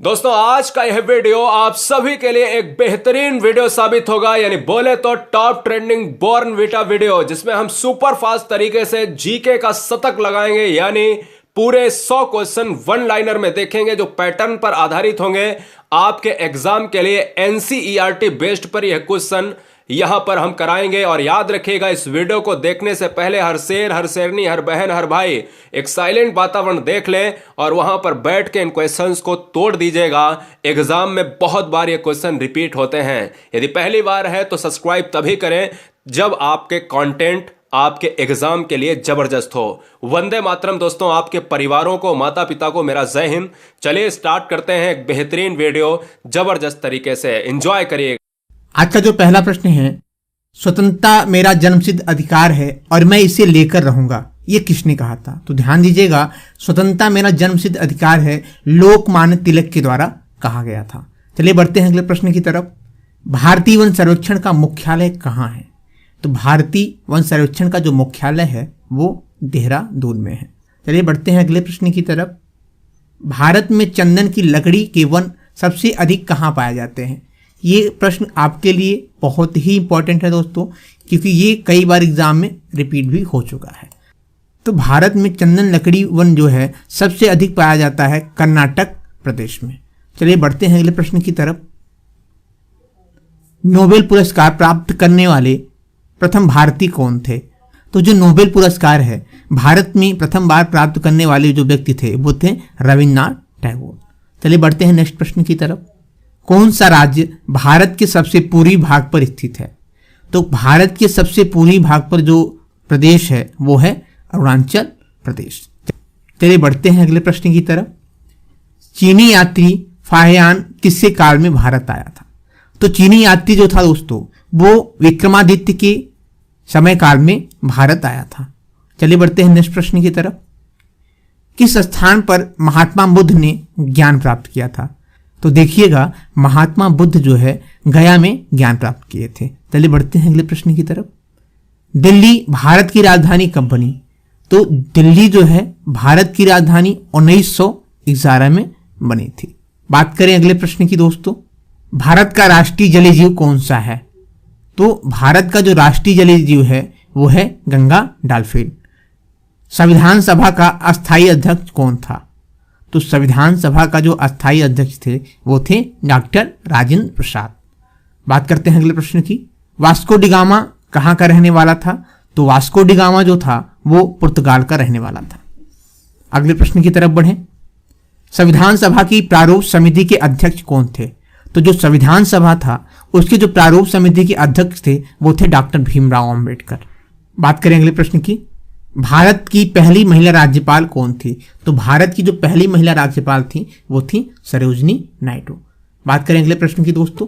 दोस्तों आज का यह वीडियो आप सभी के लिए एक बेहतरीन वीडियो साबित होगा, यानी बोले तो टॉप ट्रेंडिंग बॉर्नविटा वीडियो, जिसमें हम सुपर फास्ट तरीके से जीके का शतक लगाएंगे। यानी पूरे 100 क्वेश्चन वन लाइनर में देखेंगे जो पैटर्न पर आधारित होंगे। आपके एग्जाम के लिए एनसीईआरटी बेस्ड पर यह क्वेश्चन यहां पर हम कराएंगे। और याद रखिएगा, इस वीडियो को देखने से पहले हर शेर, हर शेरनी, हर बहन, हर भाई एक साइलेंट वातावरण देख लें और वहां पर बैठ के इन क्वेश्चंस को तोड़ दीजिएगा। एग्जाम में बहुत बार ये क्वेश्चन रिपीट होते हैं। यदि पहली बार है तो सब्सक्राइब तभी करें जब आपके कंटेंट आपके एग्जाम के लिए जबरदस्त हो। वंदे मातरम दोस्तों, आपके परिवारों को, माता पिता को मेरा जय हिंद। चलिए स्टार्ट करते हैं एक बेहतरीन वीडियो जबरदस्त तरीके से। एंजॉय करिए। आज का जो पहला प्रश्न है, स्वतंत्रता मेरा जन्मसिद्ध अधिकार है और मैं इसे लेकर रहूंगा, ये किसने कहा था? तो ध्यान दीजिएगा, स्वतंत्रता मेरा जन्मसिद्ध अधिकार है लोकमान्य तिलक के द्वारा कहा गया था। चलिए बढ़ते हैं अगले प्रश्न की तरफ। भारतीय वन सर्वेक्षण का मुख्यालय कहाँ है? तो भारतीय वन सर्वेक्षण का जो मुख्यालय है वो देहरादून में है। चलिए बढ़ते हैं अगले प्रश्न की तरफ। भारत में चंदन की लकड़ी के वन सबसे अधिक कहाँ पाए जाते हैं? ये प्रश्न आपके लिए बहुत ही इंपॉर्टेंट है दोस्तों, क्योंकि ये कई बार एग्जाम में रिपीट भी हो चुका है। तो भारत में चंदन लकड़ी वन जो है सबसे अधिक पाया जाता है कर्नाटक प्रदेश में। चलिए बढ़ते हैं अगले प्रश्न की तरफ। नोबेल पुरस्कार प्राप्त करने वाले प्रथम भारतीय कौन थे? तो जो नोबेल पुरस्कार है भारत में प्रथम बार प्राप्त करने वाले जो व्यक्ति थे वो थे रविन्द्रनाथ टैगोर। चलिए बढ़ते हैं नेक्स्ट प्रश्न की तरफ। कौन सा राज्य भारत के सबसे पूर्वी भाग पर स्थित है? तो भारत के सबसे पूर्वी भाग पर जो प्रदेश है वो है अरुणाचल प्रदेश। चलिए बढ़ते हैं अगले प्रश्न की तरफ। चीनी यात्री फाहियान किसके काल में भारत आया था? तो चीनी यात्री जो था दोस्तों वो विक्रमादित्य के समय काल में भारत आया था। चलिए बढ़ते हैं नेक्स्ट प्रश्न की तरफ। किस स्थान पर महात्मा बुद्ध ने ज्ञान प्राप्त किया था? तो देखिएगा, महात्मा बुद्ध जो है गया में ज्ञान प्राप्त किए थे। चलिए बढ़ते हैं अगले प्रश्न की तरफ। दिल्ली भारत की राजधानी कब बनी? तो दिल्ली जो है भारत की राजधानी 1911 में बनी थी। बात करें अगले प्रश्न की दोस्तों। भारत का राष्ट्रीय जलीय जीव कौन सा है? तो भारत का जो राष्ट्रीय जलीय जीव है वो है गंगा डॉल्फिन। संविधान सभा का अस्थायी अध्यक्ष कौन था? तो संविधान सभा का जो अस्थायी अध्यक्ष थे वो थे डॉक्टर राजेंद्र प्रसाद। बात करते हैं अगले प्रश्न की। वास्को डिगामा कहाँ का रहने वाला था? तो वास्को डिगामा जो था वो पुर्तगाल का रहने वाला था। अगले प्रश्न की तरफ बढ़ें। संविधान सभा की प्रारूप समिति के अध्यक्ष कौन थे? तो जो संविधान सभा था उसके जो प्रारूप समिति के अध्यक्ष थे वो थे डॉक्टर भीमराव अम्बेडकर। बात करें अगले प्रश्न की। भारत की पहली महिला राज्यपाल कौन थी? तो भारत की जो पहली महिला राज्यपाल थी वो थी सरोजिनी नायडू। बात करें अगले प्रश्न की दोस्तों।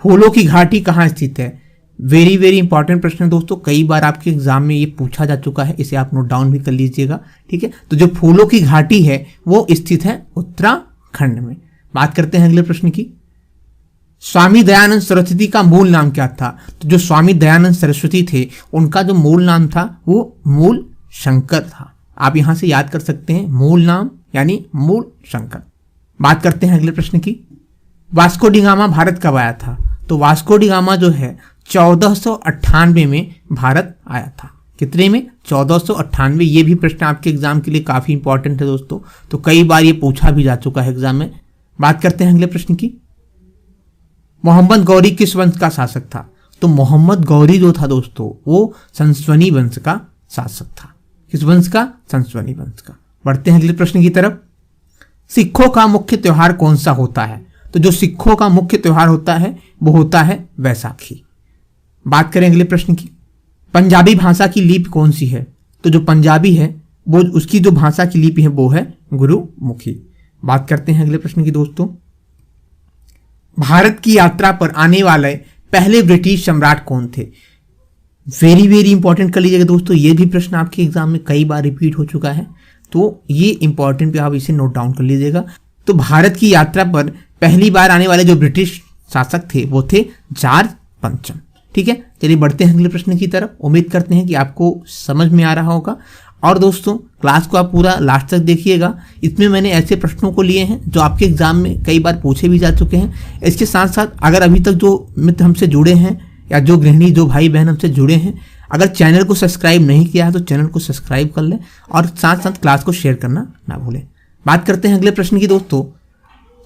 फूलों की घाटी कहाँ स्थित है? वेरी वेरी इंपॉर्टेंट प्रश्न है दोस्तों, कई बार आपके एग्जाम में ये पूछा जा चुका है, इसे आप नोट डाउन भी कर लीजिएगा। ठीक है, तो जो फूलों की घाटी है वो स्थित है उत्तराखंड में। बात करते हैं अगले प्रश्न की। स्वामी दयानंद सरस्वती का मूल नाम क्या था? तो जो स्वामी दयानंद सरस्वती थे उनका जो मूल नाम था वो मूल शंकर था। आप यहां से याद कर सकते हैं, मूल नाम यानी मूल शंकर। बात करते हैं अगले प्रश्न की। वास्को डिगामा भारत कब आया था? तो वास्को डिगामा जो है 1498 में भारत आया था। कितने में? 1498। ये भी प्रश्न आपके एग्जाम के लिए काफी इंपॉर्टेंट है दोस्तों, तो कई बार ये पूछा भी जा चुका है एग्जाम में। बात करते हैं अगले प्रश्न की। मोहम्मद गौरी किस वंश का शासक था? तो मोहम्मद गौरी जो था दोस्तों वो संस्वनी वंश का शासक था। किस वंश का? संस्वनी वंश का। बढ़ते हैं अगले प्रश्न की तरफ। सिखों का मुख्य त्योहार कौन सा होता है? तो जो सिखों का मुख्य त्योहार होता है वो होता है वैसाखी। बात करें अगले प्रश्न की। पंजाबी भाषा की लिपि कौन सी है? तो जो पंजाबी है वो उसकी जो भाषा की लिपि है वो है गुरुमुखी। बात करते हैं अगले प्रश्न की दोस्तों। भारत की यात्रा पर आने वाले पहले ब्रिटिश सम्राट कौन थे? वेरी वेरी इंपॉर्टेंट कर लीजिएगा दोस्तों, ये भी प्रश्न आपके एग्जाम में कई बार रिपीट हो चुका है, तो ये इंपॉर्टेंट पे आप इसे नोट डाउन कर लीजिएगा। तो भारत की यात्रा पर पहली बार आने वाले जो ब्रिटिश शासक थे वो थे जॉर्ज पंचम। ठीक है, चलिए बढ़ते हैं अगले प्रश्न की तरफ। उम्मीद करते हैं कि आपको समझ में आ रहा होगा और दोस्तों क्लास को आप पूरा लास्ट तक देखिएगा, इसमें मैंने ऐसे प्रश्नों को लिए हैं जो आपके एग्जाम में कई बार पूछे भी जा चुके हैं। इसके साथ साथ अगर अभी तक जो मित्र हमसे जुड़े हैं या जो गृहिणी जो भाई बहन हमसे जुड़े हैं, अगर चैनल को सब्सक्राइब नहीं किया है तो चैनल को सब्सक्राइब कर लें और साथ साथ क्लास को शेयर करना ना भूलें। बात करते हैं अगले प्रश्न की दोस्तों।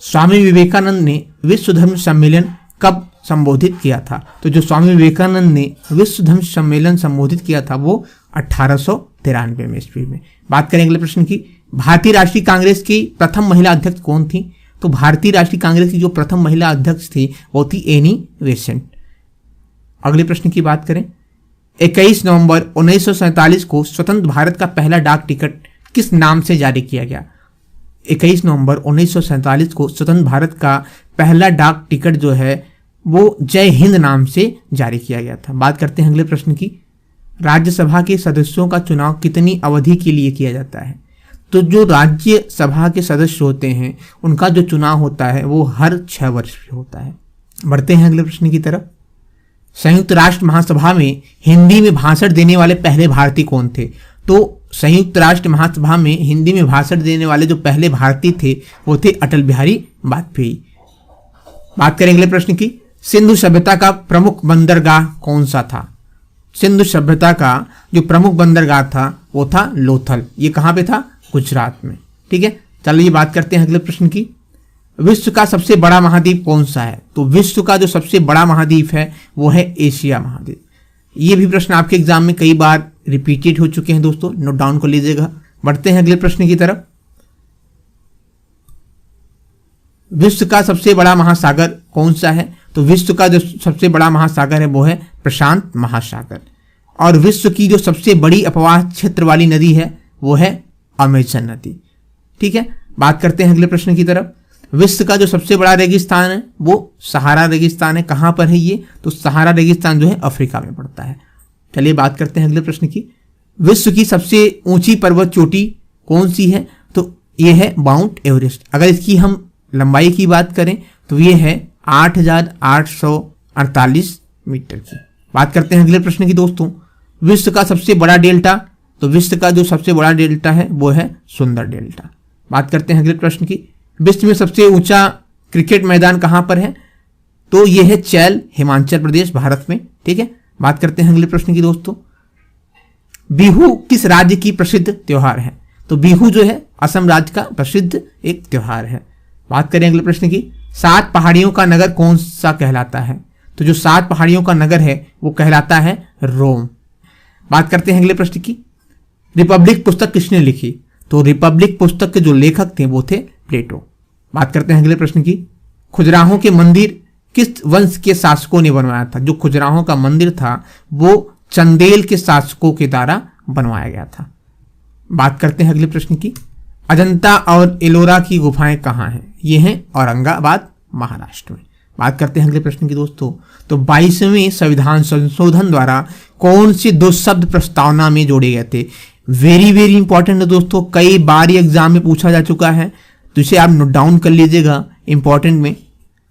स्वामी विवेकानंद ने विश्व धर्म सम्मेलन कब संबोधित किया था? तो जो स्वामी विवेकानंद ने विश्व धर्म सम्मेलन संबोधित किया था वो 1893 में ईस्वी में। बात करें अगले प्रश्न की। भारतीय राष्ट्रीय कांग्रेस की प्रथम महिला अध्यक्ष कौन थी? तो भारतीय राष्ट्रीय कांग्रेस की जो प्रथम महिला अध्यक्ष थी वो थी एनी बेसेंट। अगले प्रश्न की बात करें। 21 नवंबर 1947 को स्वतंत्र भारत का पहला डाक टिकट किस नाम से जारी किया गया? 21 नवंबर 1947 को स्वतंत्र भारत का पहला डाक टिकट जो है वो जय हिंद नाम से जारी किया गया था। बात करते हैं अगले प्रश्न की। राज्यसभा के सदस्यों का चुनाव कितनी अवधि के लिए किया जाता है? तो जो राज्यसभा के सदस्य होते हैं उनका जो चुनाव होता है वो हर 6 वर्ष में होता है। बढ़ते हैं अगले प्रश्न की तरफ। संयुक्त राष्ट्र महासभा में हिंदी में भाषण देने वाले पहले भारतीय कौन थे? तो संयुक्त राष्ट्र महासभा में हिंदी में भाषण देने वाले जो पहले भारतीय थे वो थे अटल बिहारी वाजपेयी। बात करें अगले प्रश्न की। सिंधु सभ्यता का प्रमुख बंदरगाह कौन सा था? सिंधु सभ्यता का जो प्रमुख बंदरगाह था वो था लोथल। ये कहाँ पे था? गुजरात में। ठीक है, चलिए बात करते हैं अगले प्रश्न की। विश्व का सबसे बड़ा महाद्वीप कौन सा है? तो विश्व का जो सबसे बड़ा महाद्वीप है वो है एशिया महाद्वीप। ये भी प्रश्न आपके एग्जाम में कई बार रिपीटेड हो चुके हैं दोस्तों, नोट डाउन कर लीजिएगा। बढ़ते हैं अगले प्रश्न की तरफ। विश्व का सबसे बड़ा महासागर कौन सा है? तो विश्व का जो सबसे बड़ा महासागर है वो है प्रशांत महासागर। और विश्व की जो सबसे बड़ी अपवाह क्षेत्र वाली नदी है वो है अमेजन नदी। ठीक है, बात करते हैं अगले प्रश्न की तरफ। विश्व का जो सबसे बड़ा रेगिस्तान है वो सहारा रेगिस्तान है। कहाँ पर है ये? तो सहारा रेगिस्तान जो है अफ्रीका में पड़ता है। चलिए बात करते हैं अगले प्रश्न की। विश्व की सबसे ऊंची पर्वत चोटी कौन सी है? तो ये है माउंट एवरेस्ट। अगर इसकी हम लंबाई की बात करें तो ये है 8,848 मीटर की। बात करते हैं अगले प्रश्न की दोस्तों। विश्व का सबसे बड़ा डेल्टा? तो विश्व का जो सबसे बड़ा डेल्टा है वो है सुंदर डेल्टा। बात करते हैं अगले प्रश्न की। विश्व में सबसे ऊंचा क्रिकेट मैदान कहां पर है? तो ये है चैल, हिमाचल प्रदेश, भारत में। ठीक है, बात करते हैं अगले प्रश्न की दोस्तों। बिहू किस राज्य की प्रसिद्ध त्योहार है? तो बिहू जो है असम राज्य का प्रसिद्ध एक त्योहार है। बात करें अगले प्रश्न की। 7 पहाड़ियों का नगर कौन सा कहलाता है? तो जो 7 पहाड़ियों का नगर है वो कहलाता है रोम। बात करते हैं अगले प्रश्न की। रिपब्लिक पुस्तक किसने लिखी? तो रिपब्लिक पुस्तक के जो लेखक थे वो थे प्लेटो। बात करते हैं अगले प्रश्न की। खुजराहों के मंदिर किस वंश के शासकों ने बनवाया था? जो खुजराहों का मंदिर था वो चंदेल के शासकों के द्वारा बनवाया गया था। बात करते हैं अगले प्रश्न की। अजंता और एलोरा की गुफाएं कहाँ हैं? ये हैं औरंगाबाद, महाराष्ट्र में। बात करते हैं अगले प्रश्न की दोस्तों। तो 22वें संविधान संशोधन द्वारा कौन से 2 शब्द प्रस्तावना में जोड़े गए थे? वेरी वेरी इंपॉर्टेंट है दोस्तों, कई बार ये एग्जाम में पूछा जा चुका है, तो इसे आप नोट डाउन कर लीजिएगा इंपॉर्टेंट में।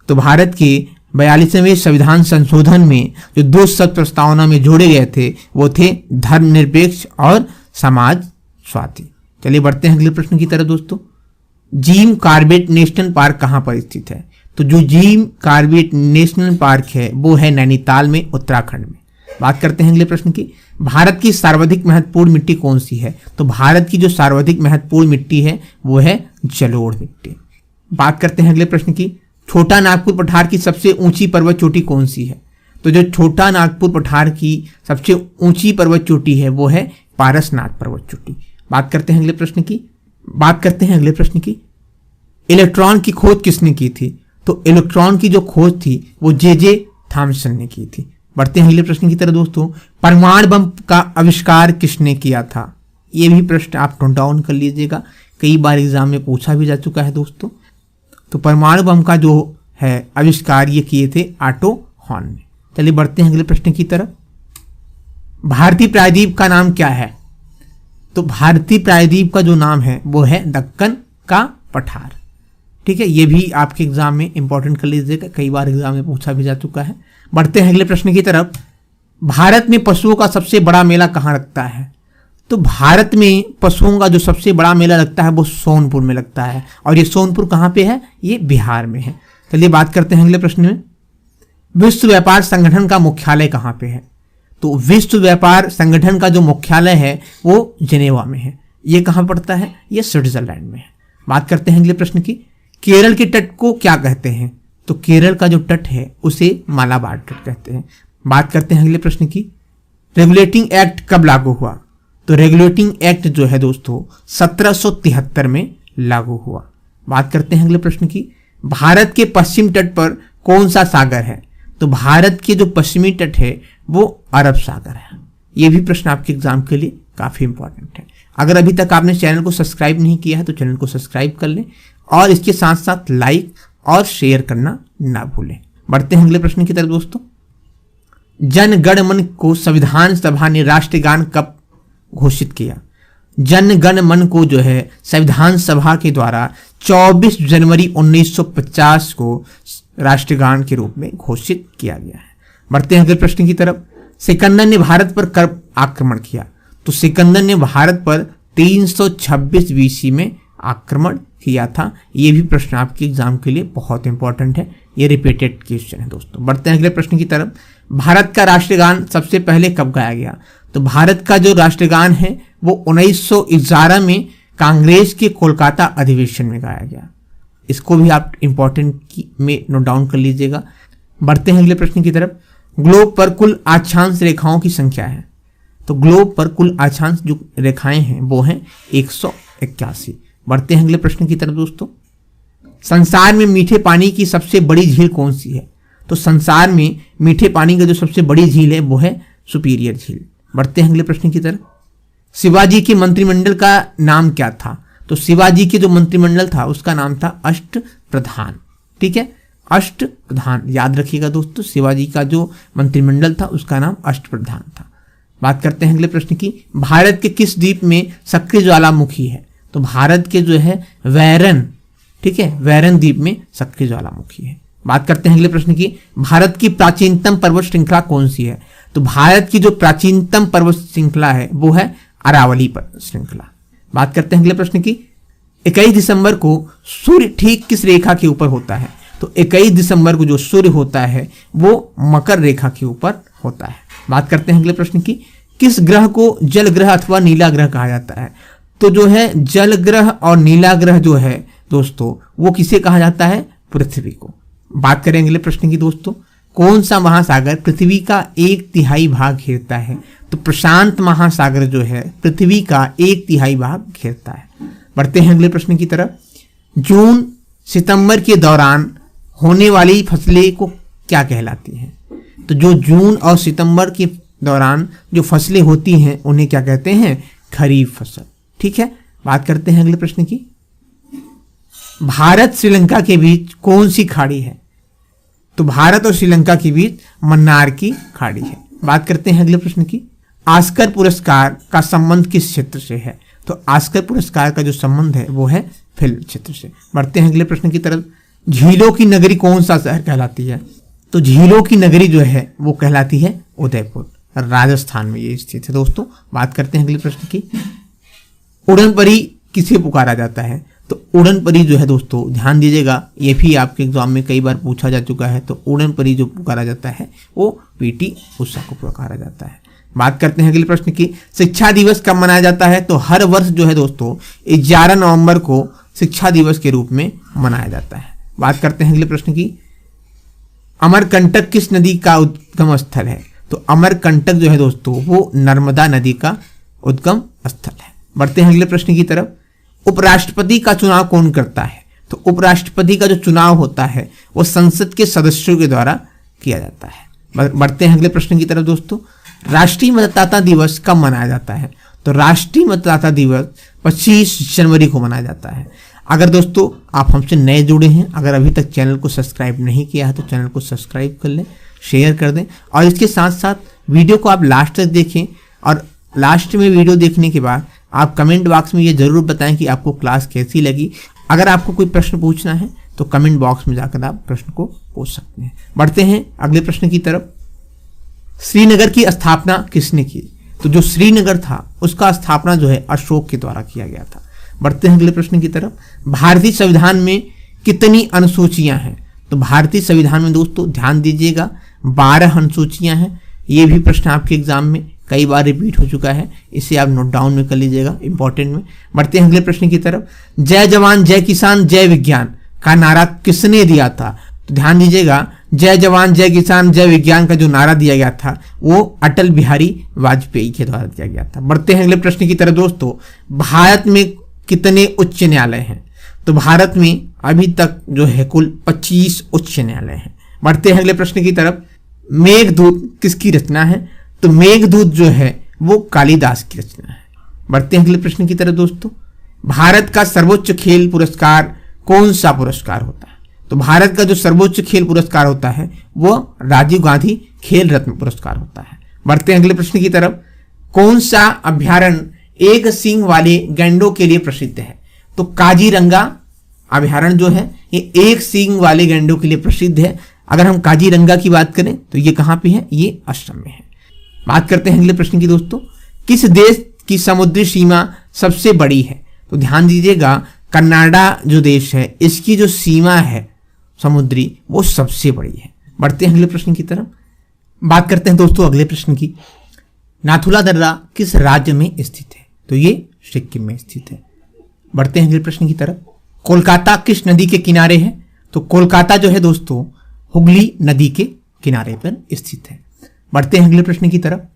तो भारत के 42वें संविधान संशोधन में जो 2 शब्द प्रस्तावना में जोड़े गए थे वो थे धर्मनिरपेक्ष और समाजवादी। चलिए बढ़ते हैं अगले प्रश्न की तरफ दोस्तों। जिम कॉर्बेट नेशनल पार्क कहाँ पर स्थित है? तो जो जिम कॉर्बेट नेशनल पार्क है वो है नैनीताल में, उत्तराखंड में। बात करते हैं अगले प्रश्न की। भारत की सर्वाधिक महत्वपूर्ण मिट्टी कौन सी है? तो भारत की जो सर्वाधिक महत्वपूर्ण मिट्टी है वो है जलोढ़ मिट्टी। बात करते हैं अगले प्रश्न की। छोटा नागपुर पठार की सबसे ऊंची पर्वत चोटी कौन सी है? तो जो छोटा नागपुर पठार की सबसे ऊंची पर्वत चोटी है वो है पारसनाथ पर्वत चोटी। बात करते हैं अगले प्रश्न की। इलेक्ट्रॉन की खोज किसने की थी? तो इलेक्ट्रॉन की जो खोज थी वो जे थॉमसन ने की थी। बढ़ते हैं अगले प्रश्न की तरफ दोस्तों। परमाणु बम का आविष्कार किसने किया था? ये भी प्रश्न आप नोट डाउन कर लीजिएगा, कई बार एग्जाम में पूछा भी जा चुका है दोस्तों। तो परमाणु बम का जो है आविष्कार ये किए थे ऑटो हॉर्न ने। चलिए बढ़ते हैं अगले प्रश्न की तरफ। भारतीय प्रायद्वीप का नाम क्या है? तो भारतीय प्रायद्वीप का जो नाम है वो है दक्कन का पठार। ठीक है, ये भी आपके एग्जाम में इंपॉर्टेंट कर लीजिएगा, कई बार एग्जाम में पूछा भी जा चुका है। बढ़ते हैं अगले प्रश्न की तरफ। भारत में पशुओं का सबसे बड़ा मेला कहाँ लगता है? तो भारत में पशुओं का जो सबसे बड़ा मेला लगता है वो सोनपुर में लगता है, और ये सोनपुर कहाँ पे है? ये बिहार में है। चलिए बात करते हैं अगले प्रश्न में। विश्व व्यापार संगठन का मुख्यालय कहाँ पे है? तो विश्व व्यापार संगठन का जो मुख्यालय है वो जेनेवा में है। ये कहाँ पड़ता है? ये स्विट्जरलैंड में है। बात करते हैं अगले प्रश्न की। केरल के तट को क्या कहते हैं? तो केरल का जो तट है उसे मालाबार तट कहते हैं। बात करते हैं अगले प्रश्न की। रेगुलेटिंग एक्ट कब लागू हुआ? तो रेगुलेटिंग एक्ट जो है दोस्तों 1773 में लागू हुआ। बात करते हैं अगले प्रश्न की। भारत के पश्चिम तट पर कौन सा सागर है? तो भारत के जो पश्चिमी तट है वो अरब सागर है। ये भी प्रश्न आपके एग्जाम के लिए काफी इंपॉर्टेंट है। अगर अभी तक आपने चैनल को सब्सक्राइब नहीं किया है तो चैनल को सब्सक्राइब कर लें और इसके साथ साथ लाइक और शेयर करना ना भूलें। बढ़ते हैं अगले प्रश्न की तरफ दोस्तों। जन गण मन को संविधान सभा ने राष्ट्रगान कब घोषित किया? जन गण मन को जो है संविधान सभा के द्वारा 24 जनवरी 1950 को राष्ट्रगान के रूप में घोषित किया गया है। बढ़ते हैं अगले प्रश्न की तरफ। सिकंदर ने भारत पर कब आक्रमण किया? तो सिकंदर ने भारत पर 326 बीसी में आक्रमण किया था। ये भी प्रश्न आपके एग्जाम के लिए बहुत इंपॉर्टेंट है, ये रिपीटेड क्वेश्चन है दोस्तों। बढ़ते हैं अगले प्रश्न की तरफ। भारत का राष्ट्रगान सबसे पहले कब गाया गया? तो भारत का जो राष्ट्रगान है वो 1911 में कांग्रेस के कोलकाता अधिवेशन में गाया गया। इसको भी आप इंपॉर्टेंट में नोट डाउन कर लीजिएगा। बढ़ते हैं अगले प्रश्न की तरफ। ग्लोब पर कुल अक्षांश रेखाओं की संख्या है? तो ग्लोब पर कुल अक्षांश जो रेखाएं हैं वो हैं 181। बढ़ते हैं अगले प्रश्न की तरफ दोस्तों। संसार में मीठे पानी की सबसे बड़ी झील कौन सी है? तो संसार में मीठे पानी का जो सबसे बड़ी झील है वो है सुपीरियर झील। बढ़ते हैं अगले प्रश्न की तरफ। शिवाजी के मंत्रिमंडल का नाम क्या था? तो शिवाजी के जो मंत्रिमंडल था उसका नाम था अष्टप्रधान। ठीक है, अष्टप्रधान याद रखिएगा दोस्तों। शिवाजी का जो मंत्रिमंडल था उसका नाम अष्टप्रधान था। बात करते हैं अगले प्रश्न की। भारत के किस द्वीप में सक्रिय ज्वालामुखी है? तो भारत के जो है वैरन, ठीक है, वैरन द्वीप में सक्रिय ज्वालामुखी है। बात करते हैं अगले प्रश्न की। भारत की प्राचीनतम पर्वत श्रृंखला कौन सी है? तो भारत की जो प्राचीनतम पर्वत श्रृंखला है वो है अरावली पर्वत श्रृंखला। बात करते हैं अगले प्रश्न की। 21 दिसंबर को सूर्य ठीक किस रेखा के ऊपर होता है? तो 21 दिसंबर को जो सूर्य होता है वो मकर रेखा के ऊपर होता है। बात करते हैं अगले प्रश्न की। किस ग्रह को जल ग्रह अथवा नीला ग्रह कहा जाता है? तो जो है जल ग्रह और नीला ग्रह जो है दोस्तों वो किसे कहा जाता है? पृथ्वी को। बात करें अगले प्रश्न की दोस्तों। कौन सा महासागर पृथ्वी का 1/3 भाग घेरता है? तो प्रशांत महासागर जो है पृथ्वी का 1/3 भाग घेरता है। बढ़ते हैं अगले प्रश्न की तरफ। जून सितंबर के दौरान होने वाली फसलें को क्या कहलाती हैं? तो जो जून और सितंबर के दौरान जो फसलें होती हैं उन्हें क्या कहते हैं? खरीफ फसल। ठीक है, बात करते हैं अगले प्रश्न की। भारत श्रीलंका के बीच कौन सी खाड़ी है? तो भारत और श्रीलंका के बीच मन्नार की खाड़ी है। बात करते हैं अगले प्रश्न की। ऑस्कर पुरस्कार का संबंध किस क्षेत्र से है? तो ऑस्कर पुरस्कार का जो संबंध है वो है फिल्म क्षेत्र से। बढ़ते हैं अगले प्रश्न की तरफ। झीलों की नगरी कौन सा शहर कहलाती है? तो झीलों की नगरी जो है वो कहलाती है उदयपुर, राजस्थान में ये स्थित है दोस्तों। बात करते हैं अगले प्रश्न की। उड़न परी किसे पुकारा जाता है? तो उड़न परी जो है दोस्तों ध्यान दीजिएगा, ये भी आपके एग्जाम में कई बार पूछा जा चुका है। तो उड़न परी जो पुकारा जाता है वो पीटी उषा को पुकारा जाता है। बात करते हैं अगले प्रश्न की। शिक्षा दिवस कब मनाया जाता है? तो हर वर्ष जो है दोस्तों 11 नवंबर को शिक्षा दिवस के रूप में मनाया जाता है। बात करते हैं अगले प्रश्न की। अमरकंटक किस नदी का उद्गम स्थल है? तो अमरकंटक जो है दोस्तों वो नर्मदा नदी का उद्गम स्थल है। बढ़ते हैं अगले प्रश्न की तरफ। उपराष्ट्रपति का चुनाव कौन करता है? तो उपराष्ट्रपति का जो चुनाव होता है वो संसद के सदस्यों के द्वारा किया जाता है। बढ़ते हैं अगले प्रश्न की तरफ दोस्तों। राष्ट्रीय मतदाता दिवस कब मनाया जाता है? तो राष्ट्रीय मतदाता दिवस 25 जनवरी को मनाया जाता है। अगर दोस्तों आप हमसे नए जुड़े हैं, अगर अभी तक चैनल को सब्सक्राइब नहीं किया है तो चैनल को सब्सक्राइब कर लें, शेयर कर दें और इसके साथ साथ वीडियो को आप लास्ट तक देखें। और लास्ट में वीडियो देखने के बाद आप कमेंट बॉक्स में ये जरूर बताएं कि आपको क्लास कैसी लगी। अगर आपको कोई प्रश्न पूछना है तो कमेंट बॉक्स में जाकर आप प्रश्न को पूछ सकते हैं। बढ़ते हैं अगले प्रश्न की तरफ। श्रीनगर की स्थापना किसने की? तो जो श्रीनगर था उसका स्थापना जो है अशोक के द्वारा किया गया था। बढ़ते हैं अगले प्रश्न की तरफ। भारतीय संविधान में कितनी अनुसूचियां हैं? तो भारतीय संविधान में दोस्तों ध्यान दीजिएगा 12 अनुसूचियां हैं। ये भी प्रश्न आपके एग्जाम में कई बार रिपीट हो चुका है, इसे आप नोट डाउन में कर लीजिएगा, इंपॉर्टेंट में। बढ़ते हैं अगले प्रश्न की तरफ। जय जवान जय किसान जय विज्ञान का नारा किसने दिया था? तो ध्यान दीजिएगा जय जवान जय किसान जय विज्ञान का जो नारा दिया गया था वो अटल बिहारी वाजपेयी के द्वारा दिया गया था। बढ़ते हैं अगले प्रश्न की तरफ दोस्तों। भारत में कितने उच्च न्यायालय हैं? तो भारत में अभी तक जो है कुल 25 उच्च न्यायालय हैं। बढ़ते हैं अगले प्रश्न की तरफ। मेघदूत किसकी रचना है? तो मेघदूत जो है वो कालिदास की रचना है। बढ़ते हैं अगले प्रश्न की तरफ दोस्तों। भारत का सर्वोच्च खेल पुरस्कार कौन सा पुरस्कार होता है? तो भारत का जो सर्वोच्च खेल पुरस्कार होता है वो राजीव गांधी खेल रत्न पुरस्कार होता है। बढ़ते हैं अगले प्रश्न की तरफ। कौन सा अभ्यारण्य एक सींग वाले गैंडों के लिए प्रसिद्ध है? तो काजीरंगा अभ्यारण्य जो है ये एक सींग वाले गैंडों के लिए प्रसिद्ध है। अगर हम काजीरंगा की बात करें तो ये कहाँ पे है? ये असम में है। बात करते हैं अगले प्रश्न की दोस्तों। किस देश की समुद्री सीमा सबसे बड़ी है? तो ध्यान दीजिएगा कनाडा जो देश है इसकी जो सीमा है समुद्री वो सबसे बड़ी है। बढ़ते हैं अगले प्रश्न की तरफ। बात करते हैं दोस्तों अगले प्रश्न की। नाथुला दर्रा किस राज्य में स्थित है? तो ये सिक्किम में स्थित है। बढ़ते हैं अगले प्रश्न की तरफ। कोलकाता किस नदी के किनारे है? तो कोलकाता जो है दोस्तों हुगली नदी के किनारे पर स्थित है। बढ़ते हैं अगले प्रश्न की तरफ।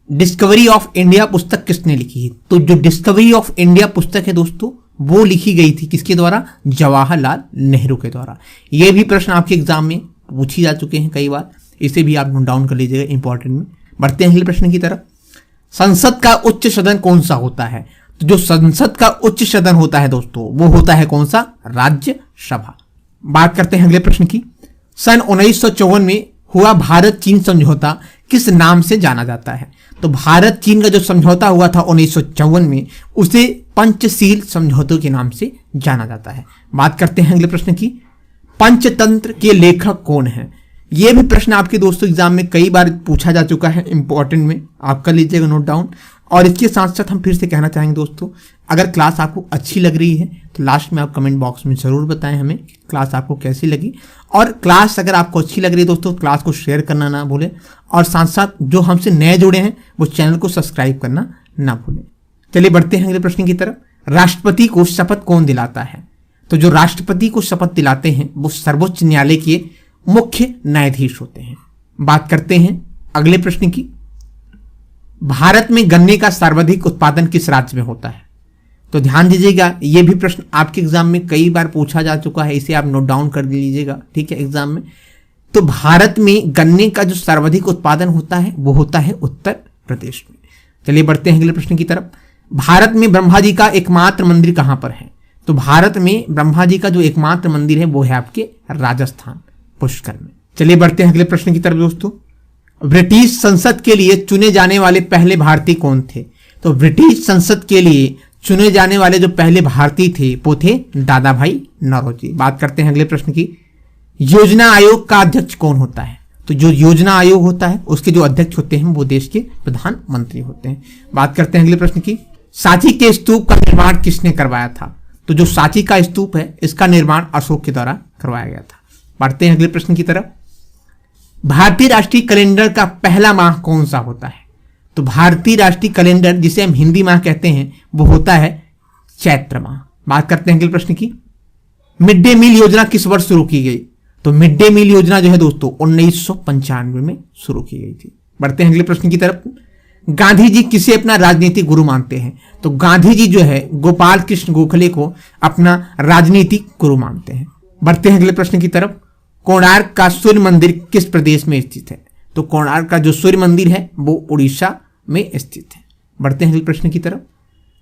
डिस्कवरी ऑफ इंडिया पुस्तक किसने लिखी है? तो जो डिस्कवरी ऑफ इंडिया पुस्तक है दोस्तों वो लिखी गई थी किसके द्वारा? जवाहरलाल नेहरू के द्वारा। ये भी प्रश्न आपके एग्जाम में पूछी जा चुके हैं कई बार, इसे भी आप नोट डाउन कर लीजिएगा इंपॉर्टेंट में। बढ़ते हैं अगले प्रश्न की तरफ। संसद का उच्च सदन कौन सा होता है? तो जो संसद का उच्च सदन होता है दोस्तों वो होता है कौन सा? राज्यसभा। बात करते हैं अगले प्रश्न की। सन 1954 में हुआ भारत चीन समझौता किस नाम से जाना जाता है? तो भारत चीन का जो समझौता हुआ था 1954 में उसे पंचशील समझौतों के नाम से जाना जाता है। बात करते हैं अगले प्रश्न की। पंचतंत्र के लेखक कौन है? यह भी प्रश्न आपके दोस्तों एग्जाम में कई बार पूछा जा चुका है, इंपॉर्टेंट में आप कर लीजिएगा नोट डाउन। और इसके साथ साथ हम फिर से कहना चाहेंगे दोस्तों, अगर क्लास आपको अच्छी लग रही है तो लास्ट में आप कमेंट बॉक्स में जरूर बताएं हमें क्लास आपको कैसी लगी। और क्लास अगर आपको अच्छी लग रही है दोस्तों क्लास को शेयर करना ना भूलें, और साथ साथ जो हमसे नए जुड़े हैं वो चैनल को सब्सक्राइब करना ना भूलें। चलिए बढ़ते हैं अगले प्रश्न की तरफ। राष्ट्रपति को शपथ कौन दिलाता है? तो जो राष्ट्रपति को शपथ दिलाते हैं वो सर्वोच्च न्यायालय के मुख्य न्यायाधीश होते हैं। बात करते हैं अगले प्रश्न की। भारत में गन्ने का सर्वाधिक उत्पादन किस राज्य में होता है? तो ध्यान दीजिएगा ये भी प्रश्न आपके एग्जाम में कई बार पूछा जा चुका है, इसे आप नोट डाउन कर लीजिएगा, ठीक है, एग्जाम में। तो भारत में गन्ने का जो सर्वाधिक उत्पादन होता है वो होता है उत्तर प्रदेश में। चलिए बढ़ते हैं अगले प्रश्न की तरफ। भारत में ब्रह्मा जी का एकमात्र मंदिर कहां पर है? तो भारत में ब्रह्मा जी का जो एकमात्र मंदिर है वो है आपके राजस्थान पुष्कर में। चलिए बढ़ते हैं अगले प्रश्न की तरफ दोस्तों। ब्रिटिश संसद के लिए चुने जाने वाले पहले भारतीय कौन थे? तो ब्रिटिश संसद के लिए चुने जाने वाले जो पहले भारतीय थे वो थे दादा भाई नौरोजी। बात करते हैं अगले प्रश्न की। योजना आयोग का अध्यक्ष कौन होता है? तो जो योजना आयोग होता है उसके जो अध्यक्ष होते हैं वो देश के प्रधानमंत्री होते हैं। बात करते हैं अगले प्रश्न की। सांची के स्तूप का निर्माण किसने करवाया था? तो जो सांची का स्तूप है इसका निर्माण अशोक के द्वारा करवाया गया था। बढ़ते हैं अगले प्रश्न की तरफ। भारतीय राष्ट्रीय कैलेंडर का पहला माह कौन सा होता है? तो भारतीय राष्ट्रीय कैलेंडर जिसे हम हिंदी माह कहते हैं वो होता है चैत्र माह। बात करते हैं अगले प्रश्न की। मिड डे मील योजना किस वर्ष शुरू की गई? तो मिड डे मील योजना जो है दोस्तों 1995 में शुरू की गई थी। बढ़ते हैं अगले प्रश्न की तरफ। गांधी जी किसे अपना राजनीतिक गुरु मानते हैं? तो गांधी जी जो है गोपाल कृष्ण गोखले को अपना राजनीतिक गुरु मानते हैं। बढ़ते हैं अगले प्रश्न की तरफ। कोणार्क का सूर्य मंदिर किस प्रदेश में स्थित है? तो कोणार्क का जो सूर्य मंदिर है वो उड़ीसा में स्थित है। बढ़ते हैं अगले प्रश्न की तरफ।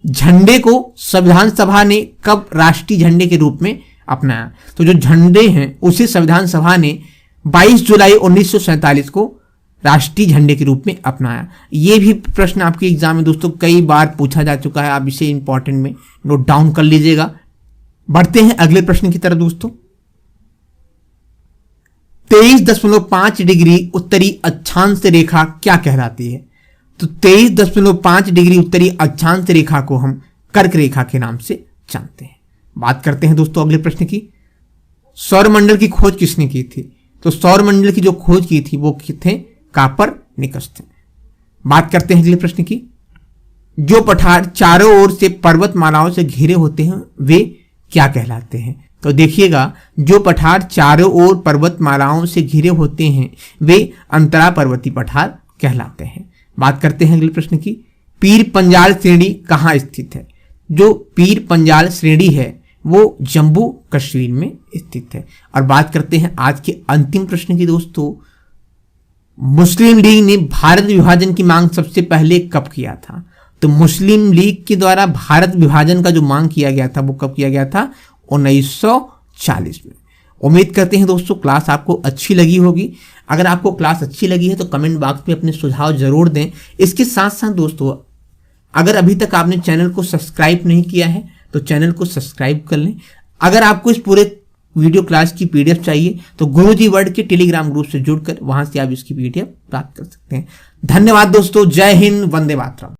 झंडे को संविधान सभा ने कब राष्ट्रीय झंडे के रूप में अपनाया? तो जो झंडे हैं उसे संविधान सभा ने 22 जुलाई 1947 को राष्ट्रीय झंडे के रूप में अपनाया। ये भी प्रश्न आपके एग्जाम में दोस्तों कई बार पूछा जा चुका है, आप इसे इंपॉर्टेंट में नोट डाउन कर लीजिएगा। बढ़ते हैं अगले प्रश्न की तरफ दोस्तों। 23.5 डिग्री उत्तरी अक्षांश रेखा क्या कहलाती है? तो 23.5 डिग्री उत्तरी अक्षांश रेखा को हम कर्क रेखा के नाम से जानते हैं। बात करते हैं दोस्तों अगले प्रश्न की। सौरमंडल की खोज किसने की थी? तो सौरमंडल की जो खोज की थी वो थे कापरनिकस थे। बात करते हैं अगले प्रश्न की। जो पठार चारों ओर से पर्वतमालाओं से घिरे होते हैं वे क्या कहलाते हैं? तो देखिएगा, जो पठार चारों ओर पर्वतमालाओं से घिरे होते हैं वे अंतरा पर्वतीय पठार कहलाते हैं। बात करते हैं अगले प्रश्न की। पीर पंजाल श्रेणी कहाँ स्थित है? जो पीर पंजाल श्रेणी है वो जम्मू कश्मीर में स्थित है। और बात करते हैं आज के अंतिम प्रश्न की दोस्तों। मुस्लिम लीग ने भारत विभाजन की मांग सबसे पहले कब किया था? तो मुस्लिम लीग के द्वारा भारत विभाजन का जो मांग किया गया था वो कब किया गया था? 1940 में। उम्मीद करते हैं दोस्तों क्लास आपको अच्छी लगी होगी। अगर आपको क्लास अच्छी लगी है तो कमेंट बॉक्स में अपने सुझाव जरूर दें। इसके साथ साथ दोस्तों, अगर अभी तक आपने चैनल को सब्सक्राइब नहीं किया है तो चैनल को सब्सक्राइब कर लें। अगर आपको इस पूरे वीडियो क्लास की पीडीएफ चाहिए तो गुरुजी वर्ड के टेलीग्राम ग्रुप से जुड़कर वहां से आप इसकी पीडीएफ प्राप्त कर सकते हैं। धन्यवाद दोस्तों। जय हिंद, वंदे मातरम।